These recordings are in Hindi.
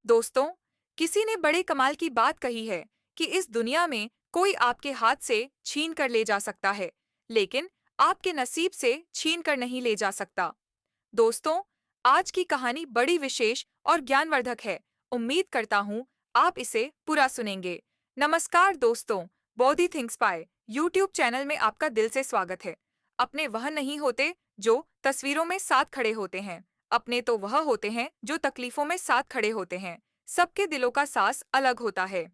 दोस्तों, किसी ने बड़े कमाल की बात कही है कि इस दुनिया में कोई आपके हाथ से छीन कर ले जा सकता है, लेकिन आपके नसीब से छीन कर नहीं ले जा सकता। दोस्तों, आज की कहानी बड़ी विशेष और ज्ञानवर्धक है। उम्मीद करता हूँ आप इसे पूरा सुनेंगे। नमस्कार दोस्तों, बॉडी थिंक्स पाए यूट्यूब चैनल में आपका दिल से स्वागत है। अपने वह नहीं होते जो तस्वीरों में साथ खड़े होते हैं, अपने तो वह होते हैं जो तकलीफों में साथ खड़े होते हैं। सबके दिलों का सास अलग होता है।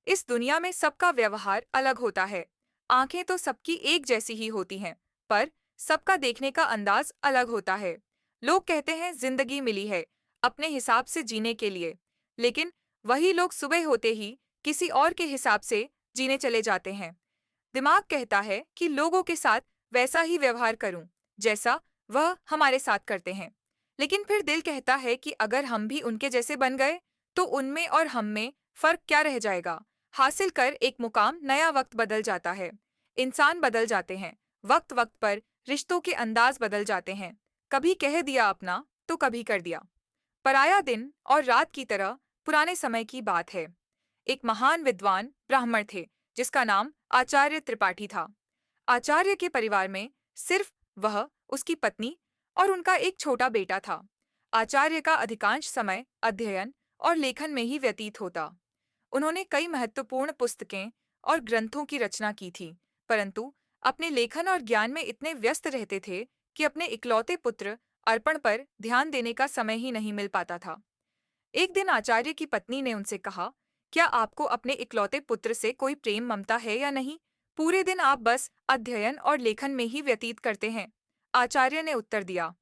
इस दुनिया में सबका व्यवहार अलग होता है। आंखें तो सबकी एक जैसी ही होती हैं, पर सबका देखने का अंदाज अलग होता है। लोग कहते हैं जिंदगी मिली है अपने हिसाब से जीने के लिए, लेकिन वही लोग सुबह होते ही किसी और के हिसाब से जीने चले जाते हैं। दिमाग कहता है कि लोगों के साथ वैसा ही व्यवहार करूं जैसा वह हमारे साथ करते हैं, लेकिन फिर दिल कहता है कि अगर हम भी उनके जैसे बन गए तो उनमें और हम में फर्क क्या रह जाएगा। हासिल कर एक मुकाम नया वक्त बदल जाता है। इंसान बदल जाते हैं, वक्त वक्त पर रिश्तों के अंदाज बदल जाते हैं। कभी कह दिया अपना तो कभी कर दिया पराया। दिन और रात की तरह पुराने समय की बात है। एक महान विद्वान ब्राह्मण थे जिसका नाम आचार्य त्रिपाठी था। आचार्य के परिवार में सिर्फ वह, उसकी पत्नी और उनका एक छोटा बेटा था। आचार्य का अधिकांश समय अध्ययन और लेखन में ही व्यतीत होता। उन्होंने कई महत्वपूर्ण पुस्तकें और ग्रंथों की रचना की थी, परंतु अपने लेखन और ज्ञान में इतने व्यस्त रहते थे कि अपने इकलौते पुत्र अर्पण पर ध्यान देने का समय ही नहीं मिल पाता था। एक दिन आचार्य की पत्नी ने उनसे कहा, क्या आपको अपने इकलौते पुत्र से कोई प्रेम ममता है या नहीं? पूरे दिन आप बस अध्ययन और लेखन में ही व्यतीत करते हैं। आचार्य ने उत्तर दिया,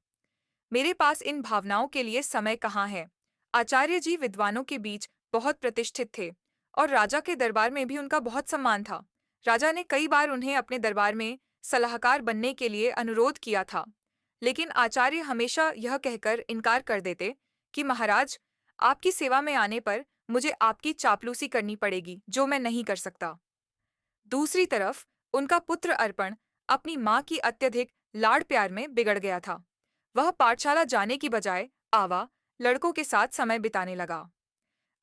मेरे पास इन भावनाओं के लिए समय कहाँ है। आचार्य जी विद्वानों के बीच बहुत प्रतिष्ठित थे और राजा के दरबार में भी उनका बहुत सम्मान था। राजा ने कई बार उन्हें अपने दरबार में सलाहकार बनने के लिए अनुरोध किया था, लेकिन आचार्य हमेशा यह कहकर इनकार कर देते कि महाराज, आपकी सेवा में आने पर मुझे आपकी चापलूसी करनी पड़ेगी, जो मैं नहीं कर सकता। दूसरी तरफ उनका पुत्र अर्पण अपनी माँ की अत्यधिक लाड़ प्यार में बिगड़ गया था। वह पाठशाला जाने की बजाय आवा लड़कों के साथ समय बिताने लगा।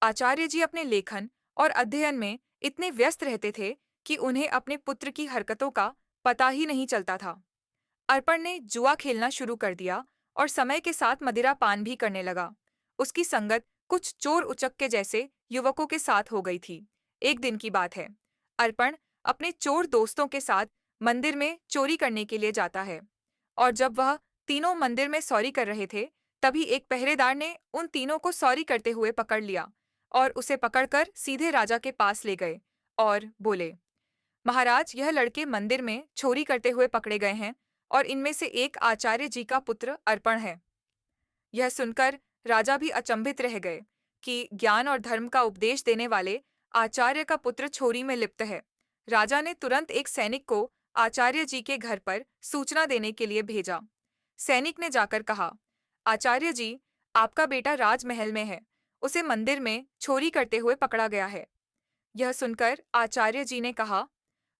आचार्य जी अपने लेखन और अध्ययन में इतने व्यस्त रहते थे कि उन्हें अपने पुत्र की हरकतों का पता ही नहीं चलता था। अर्पण ने जुआ खेलना शुरू कर दिया और समय के साथ मदिरा पान भी करने लगा। उसकी संगत कुछ चोर उचक्के जैसे युवकों के साथ हो गई थी। एक दिन की बात है। अर्पण अपने चोर दोस्तों के साथ मंदिर में चोरी करने के लिए जाता है, और जब वह तीनों मंदिर में सॉरी कर रहे थे, तभी एक पहरेदार ने उन तीनों को सॉरी करते हुए पकड़ लिया और उसे पकड़कर सीधे राजा के पास ले गए और बोले, महाराज, यह लड़के मंदिर में चोरी करते हुए पकड़े गए हैं और इनमें से एक आचार्य जी का पुत्र अर्पण है। यह सुनकर राजा भी अचंभित रह गए कि ज्ञान और धर्म का उपदेश देने वाले आचार्य का पुत्र चोरी में लिप्त है। राजा ने तुरंत एक सैनिक को आचार्य जी के घर पर सूचना देने के लिए भेजा। सैनिक ने जाकर कहा, आचार्य जी, आपका बेटा राजमहल में है। उसे मंदिर में चोरी करते हुए पकड़ा गया है। यह सुनकर आचार्य जी ने कहा,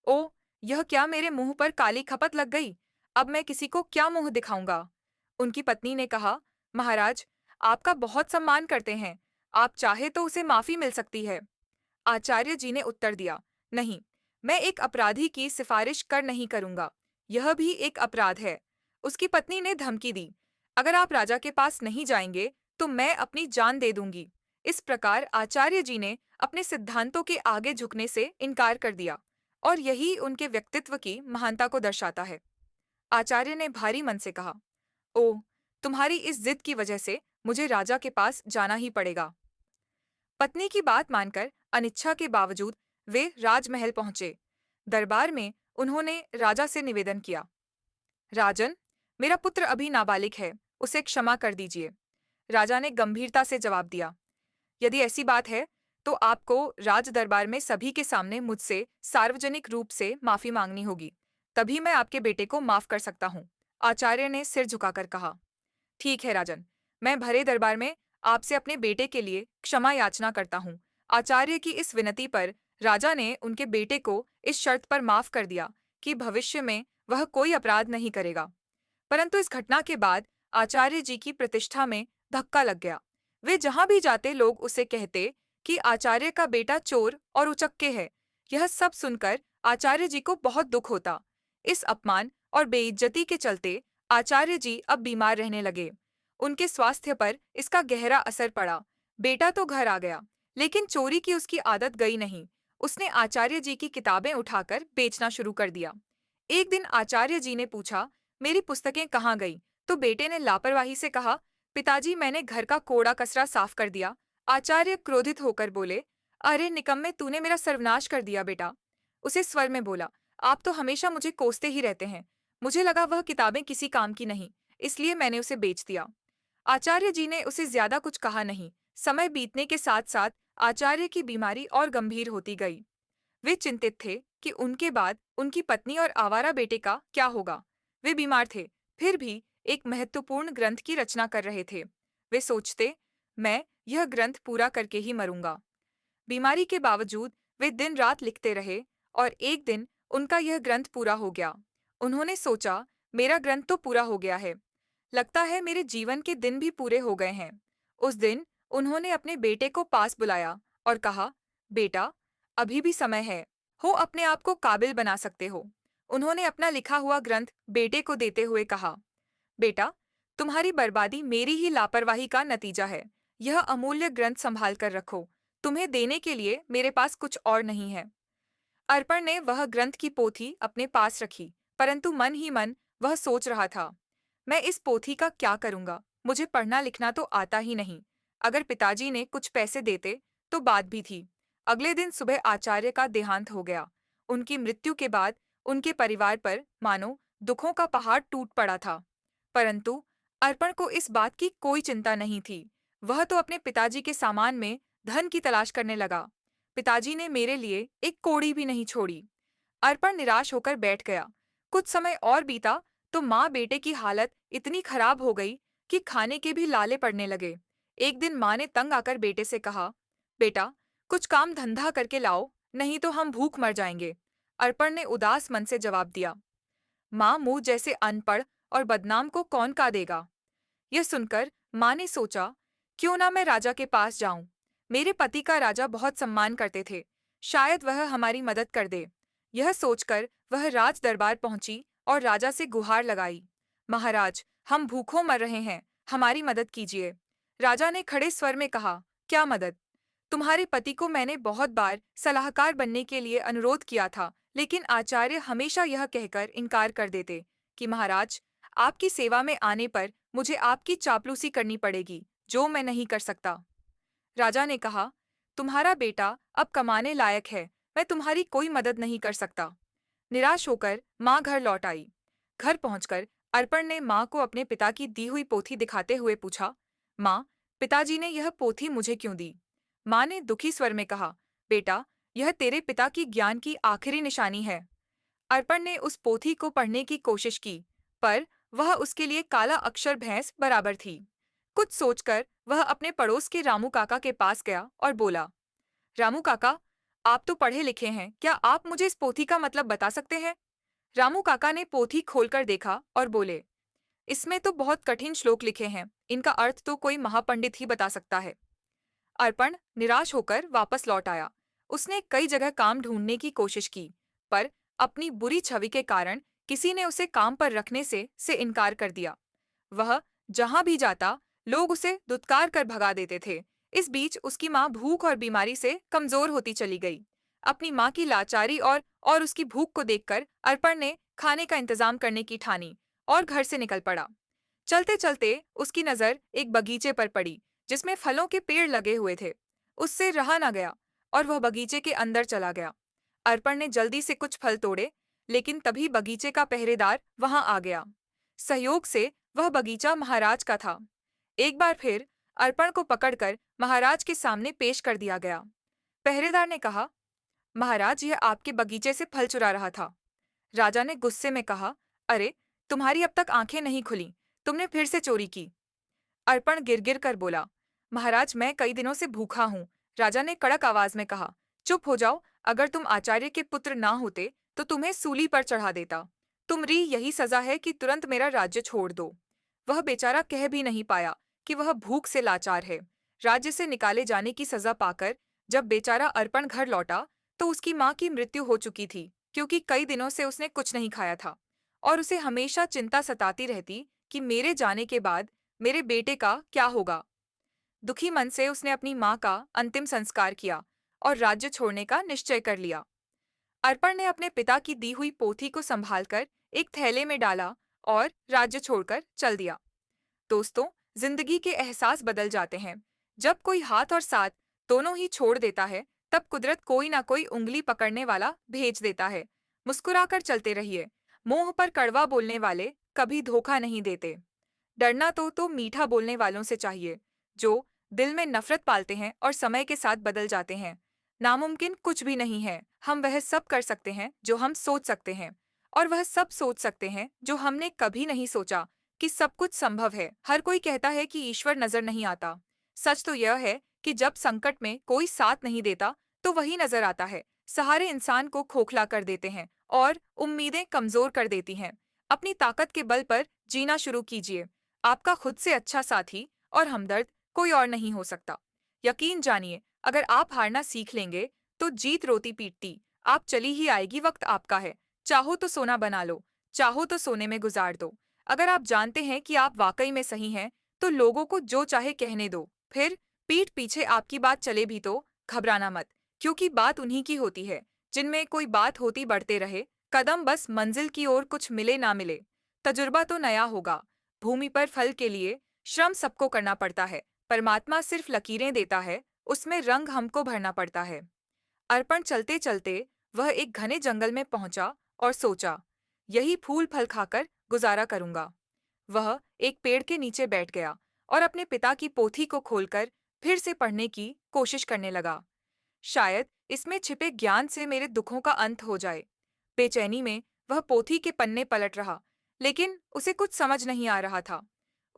ओ, यह क्या मेरे मुंह पर काली खपत लग गई। अब मैं किसी को क्या मुंह दिखाऊंगा। उनकी पत्नी ने कहा, महाराज, आपका बहुत सम्मान करते हैं, आप चाहे तो उसे माफी मिल सकती है। आचार्य जी ने उत्तर दिया, नहीं, मैं एक अपराधी की सिफारिश कर नहीं करूंगा। यह भी एक अपराध है। उसकी पत्नी ने धमकी दी, अगर आप राजा के पास नहीं जाएंगे तो मैं अपनी जान दे दूंगी। इस प्रकार आचार्य जी ने अपने सिद्धांतों के आगे झुकने से इनकार कर दिया, और यही उनके व्यक्तित्व की महानता को दर्शाता है। आचार्य ने भारी मन से कहा, ओह, तुम्हारी इस जिद की वजह से मुझे राजा के पास जाना ही पड़ेगा। पत्नी की बात मानकर अनिच्छा के बावजूद वे राजमहल पहुंचे। दरबार में उन्होंने राजा से निवेदन किया, राजन, मेरा पुत्र अभी नाबालिग है, उसे क्षमा कर दीजिए। राजा ने गंभीरता से जवाब दिया, यदि ऐसी बात है तो आपको राज दरबार में सभी के सामने मुझसे सार्वजनिक रूप से माफी मांगनी होगी, तभी मैं आपके बेटे को माफ कर सकता हूँ। आचार्य ने सिर झुकाकर कहा, ठीक है राजन, मैं भरे दरबार में आपसे अपने बेटे के लिए क्षमा याचना करता हूँ। आचार्य की इस विनती पर राजा ने उनके बेटे को इस शर्त पर माफ कर दिया कि भविष्य में वह कोई अपराध नहीं करेगा। परंतु इस घटना के बाद आचार्य जी की प्रतिष्ठा में धक्का लग गया। वे जहां भी जाते लोग उसे कहते कि आचार्य का बेटा चोर और उचक्के है। यह सब सुनकर आचार्य जी को बहुत दुख होता। इस अपमान और बेइज्जती के चलते आचार्य जी अब बीमार रहने लगे। उनके स्वास्थ्य पर इसका गहरा असर पड़ा। बेटा तो घर आ गया, लेकिन चोरी की उसकी आदत गई नहीं। उसने आचार्य जी की किताबें उठाकर बेचना शुरू कर दिया। एक दिन आचार्य जी ने पूछा, मेरी पुस्तकें कहाँ गई? तो बेटे ने लापरवाही से कहा, पिताजी मैंने घर का कोड़ा कचरा साफ कर दिया। आचार्य क्रोधित होकर बोले, अरे निकम्मे, तूने मेरा सर्वनाश कर दिया बेटा। उसे स्वर में बोला, आप तो हमेशा मुझे कोसते ही रहते हैं। मुझे लगा वह किताबें किसी काम की नहीं, इसलिए मैंने उसे बेच दिया। आचार्य जी ने उसे ज्यादा कुछ कहा नहीं। समय बीतने के साथ साथ आचार्य की बीमारी और गंभीर होती गई। वे चिंतित थे कि उनके बाद उनकी पत्नी और आवारा बेटे का क्या होगा। वे बीमार थे, फिर भी एक महत्वपूर्ण ग्रंथ की रचना कर रहे थे। वे सोचते, मैं यह ग्रंथ पूरा करके ही मरूंगा। बीमारी के बावजूद वे दिन रात लिखते रहे और एक दिन उनका यह ग्रंथ पूरा हो गया। उन्होंने सोचा, मेरा ग्रंथ तो पूरा हो गया है, लगता है मेरे जीवन के दिन भी पूरे हो गए हैं। उस दिन उन्होंने अपने बेटे को पास बुलाया और कहा, बेटा, अभी भी समय है, हो अपने आप को काबिल बना सकते हो। उन्होंने अपना लिखा हुआ ग्रंथ बेटे को देते हुए कहा, बेटा, तुम्हारी बर्बादी मेरी ही लापरवाही का नतीजा है। यह अमूल्य ग्रंथ संभाल कर रखो, तुम्हें देने के लिए मेरे पास कुछ और नहीं है। अर्पण ने वह ग्रंथ की पोथी अपने पास रखी, परंतु मन ही मन वह सोच रहा था, मैं इस पोथी का क्या करूंगा? मुझे पढ़ना लिखना तो आता ही नहीं। अगर पिताजी ने कुछ पैसे देते तो बात भी थी। अगले दिन सुबह आचार्य का देहांत हो गया। उनकी मृत्यु के बाद उनके परिवार पर मानो दुखों का पहाड़ टूट पड़ा था। परंतु अर्पण को इस बात की कोई चिंता नहीं थी। वह तो अपने पिताजी के सामान में धन की तलाश करने लगा। पिताजी ने मेरे लिए एक कौड़ी भी नहीं छोड़ी। अर्पण निराश होकर बैठ गया। कुछ समय और बीता तो माँ बेटे की हालत इतनी खराब हो गई कि खाने के भी लाले पड़ने लगे। एक दिन माँ ने तंग आकर बेटे से कहा, बेटा, कुछ काम धंधा करके लाओ, नहीं तो हम भूख मर जाएंगे। अर्पण ने उदास मन से जवाब दिया, माँ, मुझ जैसे अनपढ़ और बदनाम को कौन का देगा? यह सुनकर माँ ने सोचा, क्यों ना मैं राजा के पास जाऊं। मेरे पति का राजा बहुत सम्मान करते थे, शायद वह हमारी मदद कर दे। यह सोचकर वह राज दरबार पहुंची और राजा से गुहार लगाई, महाराज, हम भूखों मर रहे हैं, हमारी मदद कीजिए। राजा ने खड़े स्वर में कहा, क्या मदद? तुम्हारे पति को मैंने बहुत बार सलाहकार बनने के लिए अनुरोध किया था, लेकिन आचार्य हमेशा यह कहकर इनकार कर देते कि महाराज, आपकी सेवा में आने पर मुझे आपकी चापलूसी करनी पड़ेगी, जो मैं नहीं कर सकता। राजा ने कहा, तुम्हारा बेटा अब कमाने लायक है, मैं तुम्हारी कोई मदद नहीं कर सकता। निराश होकर माँ घर लौट आई। घर पहुंचकर अर्पण ने माँ को अपने पिता की दी हुई पोथी दिखाते हुए पूछा, माँ, पिताजी ने यह पोथी मुझे क्यों दी? माँ ने दुखी स्वर में कहा, बेटा, यह तेरे पिता की ज्ञान की आखिरी निशानी है। अर्पण ने उस पोथी को पढ़ने की कोशिश की, पर वह उसके लिए काला अक्षर भैंस बराबर थी। कुछ सोचकर वह अपने पड़ोस के रामू काका के पास गया और बोला, रामू काका, आप तो पढ़े लिखे हैं, क्या आप मुझे इस पोथी का मतलब बता सकते हैं? रामू काका ने पोथी खोलकर देखा और बोले, इसमें तो बहुत कठिन श्लोक लिखे हैं, इनका अर्थ तो कोई महापंडित ही बता सकता है। अर्पण निराश होकर वापस लौट आया। उसने कई जगह काम ढूंढने की कोशिश की, पर अपनी बुरी छवि के कारण किसी ने उसे काम पर रखने से इनकार कर दिया। वह जहां भी जाता, लोग उसे दुत्कार कर भगा देते थे। इस बीच उसकी माँ भूख और बीमारी से कमजोर होती चली गई। अपनी माँ की लाचारी और उसकी भूख को देखकर अर्पण ने खाने का इंतजाम करने की ठानी और घर से निकल पड़ा। चलते चलते उसकी नजर एक बगीचे पर पड़ी, जिसमें फलों के पेड़ लगे हुए थे। उससे रहा न गया और वह बगीचे के अंदर चला गया। अर्पण ने जल्दी से कुछ फल तोड़े, लेकिन तभी बगीचे का पहरेदार वहां आ गया। सहयोग से वह बगीचा महाराज का था। एक बार फिर अर्पण को पकड़कर महाराज के सामने पेश कर दिया गया। पहरेदार ने कहा, महाराज, यह आपके बगीचे से फल चुरा रहा था। राजा ने गुस्से में कहा, अरे, तुम्हारी अब तक आंखें नहीं खुली, तुमने फिर से चोरी की। अर्पण गिर-गिर कर बोला, महाराज, मैं कई दिनों से भूखा हूँ। राजा ने कड़क आवाज में कहा, चुप हो जाओ, अगर तुम आचार्य के पुत्र ना होते तो तुम्हें सूली पर चढ़ा देता। तुम्हारी यही सजा है कि तुरंत मेरा राज्य छोड़ दो। वह बेचारा कह भी नहीं पाया कि वह भूख से लाचार है। राज्य से निकाले जाने की सजा पाकर जब बेचारा अर्पण घर लौटा तो उसकी माँ की मृत्यु हो चुकी थी, क्योंकि कई दिनों से उसने कुछ नहीं खाया था और उसे हमेशा चिंता सताती रहती कि मेरे जाने के बाद मेरे बेटे का क्या होगा। दुखी मन से उसने अपनी माँ का अंतिम संस्कार किया और राज्य छोड़ने का निश्चय कर लिया। अर्पण ने अपने पिता की दी हुई पोथी को संभालकर एक थैले में डाला और राज्य छोड़कर चल दिया। दोस्तों, जिंदगी के एहसास बदल जाते हैं। जब कोई हाथ और साथ दोनों ही छोड़ देता है, तब कुदरत कोई ना कोई उंगली पकड़ने वाला भेज देता है। मुस्कुराकर चलते रहिए। मुंह पर कड़वा बोलने वाले कभी धोखा नहीं देते। डरना तो मीठा बोलने वालों से चाहिए, जो दिल में नफरत पालते हैं और समय के साथ बदल जाते हैं। नामुमकिन कुछ भी नहीं है। हम वह सब कर सकते हैं जो हम सोच सकते हैं, और वह सब सोच सकते हैं जो हमने कभी नहीं सोचा कि सब कुछ संभव है। हर कोई कहता है कि ईश्वर नजर नहीं आता। सच तो यह है कि जब संकट में कोई साथ नहीं देता, तो वही नजर आता है। सहारे इंसान को खोखला कर देते हैं और उम्मीदें कमजोर कर देती हैं। अपनी ताकत के बल पर जीना शुरू कीजिए। आपका खुद से अच्छा साथी और हमदर्द कोई और नहीं हो सकता। यकीन जानिए, अगर आप हारना सीख लेंगे, तो जीत रोती पीटती आप चली ही आएगी। वक्त आपका है। चाहो तो सोना बना लो, चाहो तो सोने में गुजार दो। अगर आप जानते हैं कि आप वाकई में सही हैं, तो लोगों को जो चाहे कहने दो। फिर पीठ पीछे आपकी बात चले भी तो घबराना मत, क्योंकि बात उन्हीं की होती है जिनमें कोई बात होती बढ़ते रहे कदम, बस मंजिल की ओर कुछ मिले ना मिले। तजुर्बा तो नया होगा। भूमि पर फल के लिए श्रम सबको करना पड़ता है। परमात्मा सिर्फ लकीरें देता है, उसमें रंग हमको भरना पड़ता है। अर्पण चलते चलते वह एक घने जंगल में पहुंचा और सोचा, यही फूल फल खाकर गुजारा करूंगा। वह एक पेड़ के नीचे बैठ गया और अपने पिता की पोथी को खोलकर फिर से पढ़ने की कोशिश करने लगा। शायद इसमें छिपे ज्ञान से मेरे दुखों का अंत हो जाए। बेचैनी में वह पोथी के पन्ने पलट रहा, लेकिन उसे कुछ समझ नहीं आ रहा था।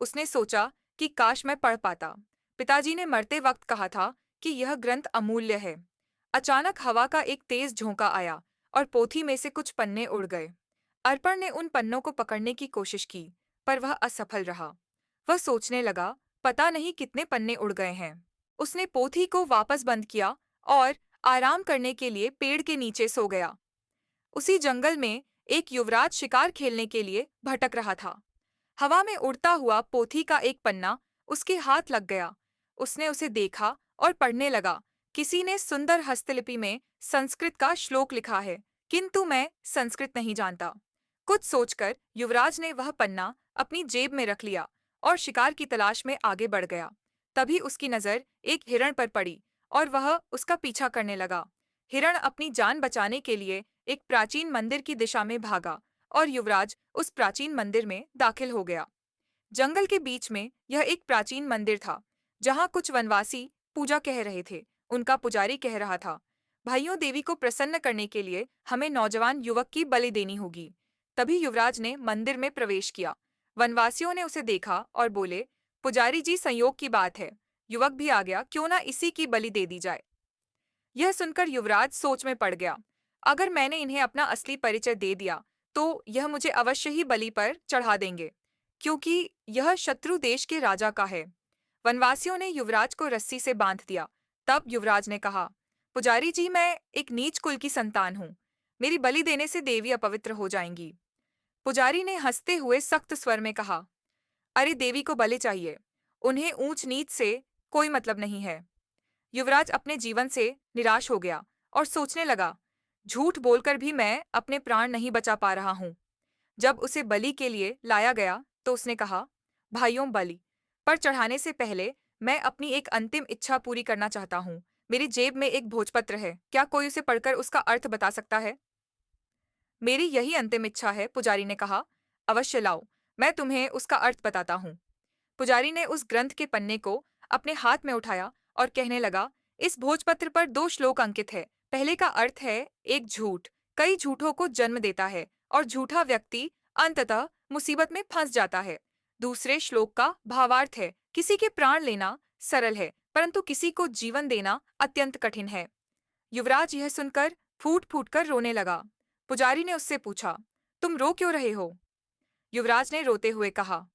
उसने सोचा कि काश मैं पढ़ पाता। पिताजी ने मरते वक्त कहा था कि यह ग्रंथ अमूल्य है। अचानक हवा का एक तेज झोंका आया और पोथी में से कुछ पन्ने उड़ गए। अर्पण ने उन पन्नों को पकड़ने की कोशिश की, पर वह असफल रहा। वह सोचने लगा, पता नहीं कितने पन्ने उड़ गए हैं। उसने पोथी को वापस बंद किया और आराम करने के लिए पेड़ के नीचे सो गया। उसी जंगल में एक युवराज शिकार खेलने के लिए भटक रहा था। हवा में उड़ता हुआ पोथी का एक पन्ना उसके हाथ लग गया। उसने उसे देखा और पढ़ने लगा। किसी ने सुंदर हस्तलिपि में संस्कृत का श्लोक लिखा है, किंतु मैं संस्कृत नहीं जानता। कुछ सोचकर युवराज ने वह पन्ना अपनी जेब में रख लिया और शिकार की तलाश में आगे बढ़ गया। तभी उसकी नजर एक हिरण पर पड़ी और वह उसका पीछा करने लगा। हिरण अपनी जान बचाने के लिए एक प्राचीन मंदिर की दिशा में भागा और युवराज उस प्राचीन मंदिर में दाखिल हो गया। जंगल के बीच में यह एक प्राचीन मंदिर था, जहां कुछ वनवासी पूजा कह रहे थे। उनका पुजारी कह रहा था, भाइयों, देवी को प्रसन्न करने के लिए हमें नौजवान युवक की बलि देनी होगी। तभी युवराज ने मंदिर में प्रवेश किया। वनवासियों ने उसे देखा और बोले, पुजारी जी, संयोग की बात है, युवक भी आ गया, क्यों ना इसी की बलि दे दी जाए। यह सुनकर युवराज सोच में पड़ गया। अगर मैंने इन्हें अपना असली परिचय दे दिया, तो यह मुझे अवश्य ही बलि पर चढ़ा देंगे, क्योंकि यह शत्रु देश के राजा का है। वनवासियों ने युवराज को रस्सी से बांध दिया। तब युवराज ने कहा, पुजारी जी, मैं एक नीच कुल की संतान हूँ। मेरी बलि देने से देवी अपवित्र हो जाएंगी। पुजारी ने हंसते हुए सख्त स्वर में कहा, अरे, देवी को बलि चाहिए, उन्हें ऊंच नीच से कोई मतलब नहीं है। युवराज अपने जीवन से निराश हो गया और सोचने लगा, झूठ बोलकर भी मैं अपने प्राण नहीं बचा पा रहा हूँ। जब उसे बलि के लिए लाया गया तो उसने कहा, भाइयों, बलि पर चढ़ाने से पहले मैं अपनी एक अंतिम इच्छा पूरी करना चाहता हूँ। मेरी जेब में एक भोजपत्र है, क्या कोई उसे पढ़कर उसका अर्थ बता सकता है? मेरी यही अंतिम इच्छा है, पुजारी ने कहा। अवश्य लाओ, मैं तुम्हें उसका अर्थ बताता हूँ। पुजारी ने उस ग्रंथ के पन्ने को अपने हाथ में उठाया और कहने लगा, इस भोजपत्र पर 2 श्लोक अंकित है। पहले का अर्थ है, एक झूठ कई झूठों को जन्म देता है और झूठा व्यक्ति अंततः मुसीबत में फंस जाता है। दूसरे श्लोक का भावार्थ है, किसी के प्राण लेना सरल है, परंतु किसी को जीवन देना अत्यंत कठिन है। युवराज यह सुनकर फूट फूट कर रोने लगा। पुजारी ने उससे पूछा, तुम रो क्यों रहे हो? युवराज ने रोते हुए कहा,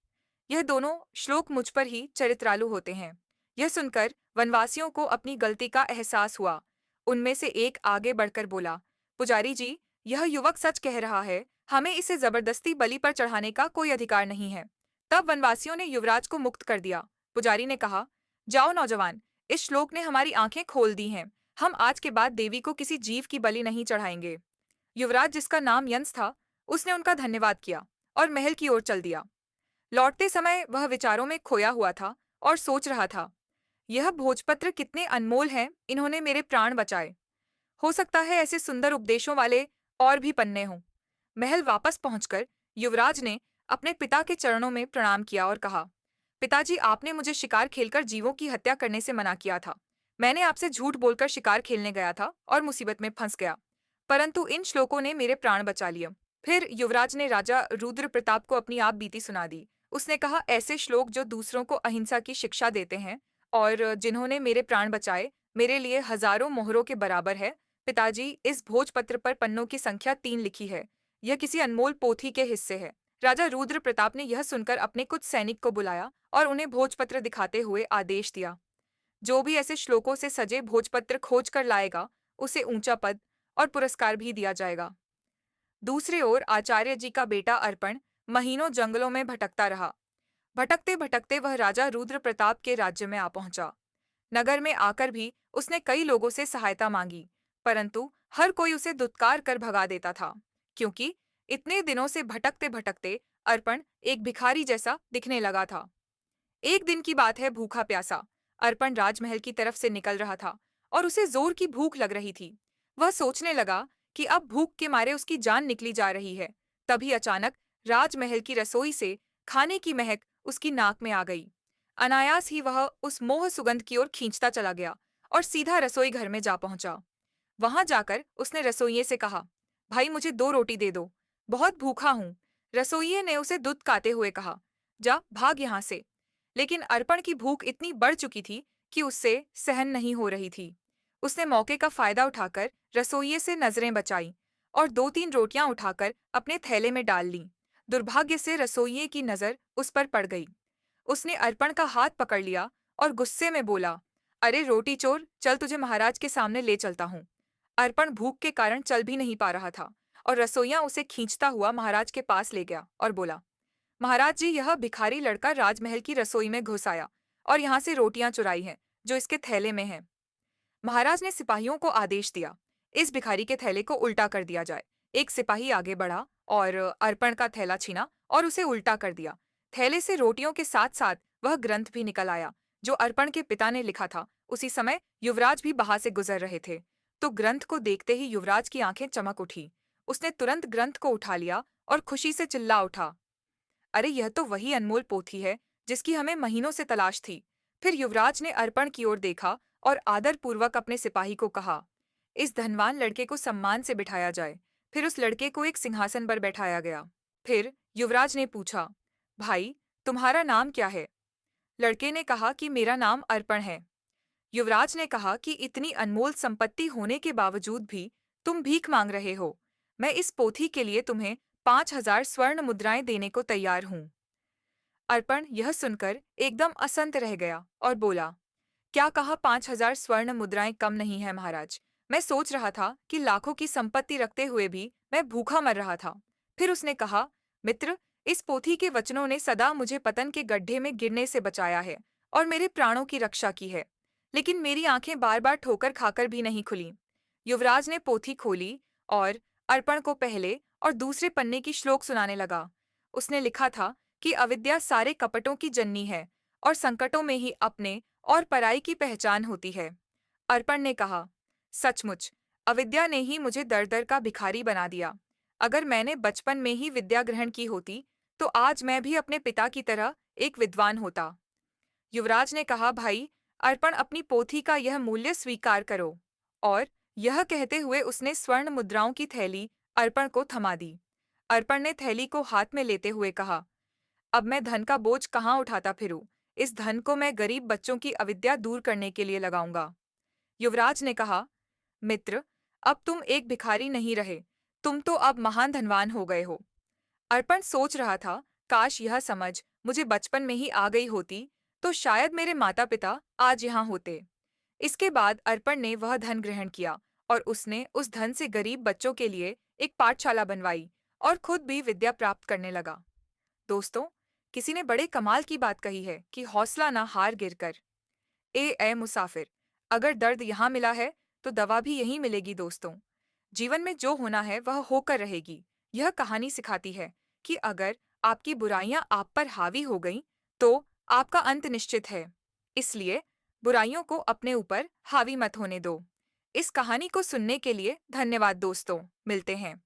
यह दोनों श्लोक मुझ पर ही चरित्रालु होते हैं। यह सुनकर वनवासियों को अपनी गलती का एहसास हुआ। उनमें से एक आगे बढ़कर बोला, पुजारी जी, यह युवक सच कह रहा है, हमें इसे जबरदस्ती बलि पर चढ़ाने का कोई अधिकार नहीं है। तब वनवासियों ने युवराज को मुक्त कर दिया। पुजारी ने कहा, जाओ नौजवान, इस श्लोक ने हमारी आंखें खोल दी हैं। हम आज के बाद देवी को किसी जीव की बलि नहीं चढ़ाएंगे। युवराज, जिसका नाम यंस था, उसने उनका धन्यवाद किया और महल की ओर चल दिया। लौटते समय वह विचारों में खोया हुआ था और सोच रहा था, यह भोजपत्र कितने अनमोल हैं, इन्होंने मेरे प्राण बचाए। हो सकता है ऐसे सुंदर उपदेशों वाले और भी पन्ने हों। महल वापस पहुंचकर युवराज ने अपने पिता के चरणों में प्रणाम किया और कहा, पिताजी, आपने मुझे शिकार खेलकर जीवों की हत्या करने से मना किया था। मैंने आपसे झूठ बोलकर शिकार खेलने गया था और मुसीबत में फंस गया, परंतु इन श्लोकों ने मेरे प्राण बचा लिए। फिर युवराज ने राजा रुद्र प्रताप को अपनी आप बीती सुना दी। उसने कहा, ऐसे श्लोक जो दूसरों को अहिंसा की शिक्षा देते हैं और जिन्होंने मेरे प्राण बचाए, मेरे लिए हजारों मोहरों के बराबर है। पिताजी, इस भोजपत्र पर पन्नों की संख्या 3 लिखी है। यह किसी अनमोल पोथी के हिस्से है। राजा रुद्र प्रताप ने यह सुनकर अपने कुछ सैनिक को बुलाया और उन्हें भोजपत्र दिखाते हुए आदेश दिया, जो भी ऐसे श्लोकों से सजे भोजपत्र खोज कर लाएगा, उसे ऊंचा पद और पुरस्कार भी दिया जाएगा। दूसरी ओर आचार्य जी का बेटा अर्पण महीनों जंगलों में भटकता रहा। भटकते भटकते वह राजा रुद्र प्रताप के राज्य में आ पहुंचा। नगर में आकर भी उसने कई लोगों से सहायता मांगी, परंतु हर कोई उसे दुत्कार कर भगा देता था, क्योंकि इतने दिनों से भटकते भटकते अर्पण एक भिखारी जैसा दिखने लगा था। एक दिन की बात है, भूखा प्यासा अर्पण राजमहल की तरफ से निकल रहा था और उसे जोर की भूख लग रही थी। वह सोचने लगा कि अब भूख के मारे उसकी जान निकली जा रही है। तभी अचानक राजमहल की रसोई से खाने की महक उसकी नाक में आ गई। अनायास ही वह उस मोह सुगंध की ओर खींचता चला गया और सीधा रसोई घर में जा पहुंचा। वहां जाकर उसने रसोइये से कहा, भाई, मुझे 2 रोटी दे दो, बहुत भूखा हूं। रसोइये ने उसे दुत्कारते हुए कहा, जा भाग यहाँ से। लेकिन अर्पण की भूख इतनी बढ़ चुकी थी कि उससे सहन नहीं हो रही थी। उसने मौके का फायदा उठाकर रसोइये से नजरें बचाई और 2-3 रोटियां उठाकर अपने थैले में डाल लीं। दुर्भाग्य से रसोइये की नजर उस पर पड़ गई। उसने अर्पण का हाथ पकड़ लिया और गुस्से में बोला, अरे रोटी चोर, चल तुझे महाराज के सामने ले चलता हूँ। अर्पण भूख के कारण चल भी नहीं पा रहा था और रसोइया उसे खींचता हुआ महाराज के पास ले गया और बोला, महाराज जी, यह भिखारी लड़का राजमहल की रसोई में घुस आया और यहाँ से रोटियां चुराई हैं जो इसके थैले में हैं। महाराज ने सिपाहियों को आदेश दिया, इस भिखारी के थैले को उल्टा कर दिया जाए। एक सिपाही आगे बढ़ा और अर्पण का थैला छीना और उसे उल्टा कर दिया। थैले से रोटियों के साथ साथ वह ग्रंथ भी निकल आया जो अर्पण के पिता ने लिखा था। उसी समय युवराज भी वहां से गुजर रहे थे, तो ग्रंथ को देखते ही युवराज की आंखें चमक उठी। उसने तुरंत ग्रंथ को उठा लिया और खुशी से चिल्ला उठा, अरे यह तो वही अनमोल पोथी है जिसकी हमें महीनों से तलाश थी। फिर युवराज ने अर्पण की ओर देखा और आदरपूर्वक अपने सिपाही को कहा, इस धनवान लड़के को सम्मान से बिठाया जाए। फिर उस लड़के को एक सिंहासन पर बैठाया गया। फिर युवराज ने पूछा, भाई, तुम्हारा नाम क्या है? लड़के ने कहा कि मेरा नाम अर्पण है। युवराज ने कहा कि इतनी अनमोल संपत्ति होने के बावजूद भी तुम भीख मांग रहे हो। मैं इस पोथी के लिए तुम्हें 5,000 स्वर्ण मुद्राएं देने को तैयार हूँ। अर्पण यह सुनकर एकदम असंत रह गया और बोला, क्या कहा? 5,000 स्वर्ण मुद्राएं कम नहीं है महाराज। मैं सोच रहा था कि लाखों की संपत्ति रखते हुए भी मैं भूखा मर रहा था। फिर उसने कहा, मित्र, इस पोथी के वचनों ने सदा मुझे पतन के गड्ढे में गिरने से बचाया है और मेरे प्राणों की रक्षा की है, लेकिन मेरी आंखें बार बार ठोकर खाकर भी नहीं खुली। युवराज ने पोथी खोली और अर्पण को पहले और दूसरे पन्ने की श्लोक सुनाने लगा। उसने लिखा था कि अविद्या सारे कपटों की जननी है और संकटों में ही अपने और पराई की पहचान होती है। अर्पण ने कहा, सचमुच अविद्या ने ही मुझे दर दर का भिखारी बना दिया। अगर मैंने बचपन में ही विद्या ग्रहण की होती तो आज मैं भी अपने पिता की तरह एक विद्वान होता। युवराज ने कहा, भाई अर्पण, अपनी पोथी का यह मूल्य स्वीकार करो। और यह कहते हुए उसने स्वर्ण मुद्राओं की थैली अर्पण को थमा दी। अर्पण ने थैली को हाथ में लेते हुए कहा, अब मैं धन का बोझ कहाँ उठाता फिरूं? इस धन को मैं गरीब बच्चों की अविद्या दूर करने के लिए लगाऊंगा। युवराज ने कहा, मित्र, अब तुम एक भिखारी नहीं रहे, तुम तो अब महान धनवान हो गए हो। अर्पण सोच रहा था, काश यह समझ मुझे बचपन में ही आ गई होती, तो शायद मेरे माता पिता आज यहाँ होते। इसके बाद अर्पण ने वह धन ग्रहण किया और उसने उस धन से गरीब बच्चों के लिए एक पाठशाला बनवाई और खुद भी विद्या प्राप्त करने लगा। दोस्तों, किसी ने बड़े कमाल की बात कही है कि हौसला ना हार गिरकर। ए मुसाफिर, अगर दर्द यहाँ मिला है तो दवा भी यहीं मिलेगी दोस्तों। जीवन में जो होना है वह होकर रहेगी। यह कहानी सिखाती है कि अगर आपकी बुराइयां आप पर हावी हो गईं, तो आपका अंत निश्चित है। इसलिए बुराइयों को अपने ऊपर हावी मत होने दो। इस कहानी को सुनने के लिए धन्यवाद दोस्तों। मिलते हैं।